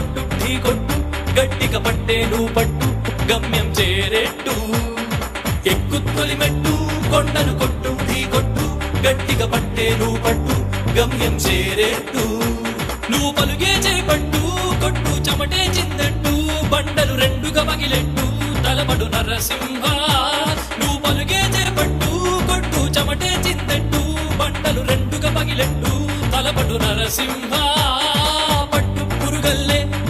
కొట్టు ఢీ కొట్టు గట్టిగా పట్టే నువ్వు పట్టు గమ్యం చేరేట్టు ఎక్కు తొలిమెట్టు కొండను కొట్టు ఢీ కొట్టు గట్టిగా పట్టే నువ్వు పట్టు గమ్యం చేరేట్టు నువ్వు పలుగే చేపట్టు కొట్టు చెమటే చిందట్టు బండలు రెండుగా పగిలెట్టు తలపడు నరసింహ నువ్వు పలుగే చేపట్టు కొట్టు చెమటే చిందట్టు బండలు రెండుగా పగిలెట్టు తలపడు నరసింహ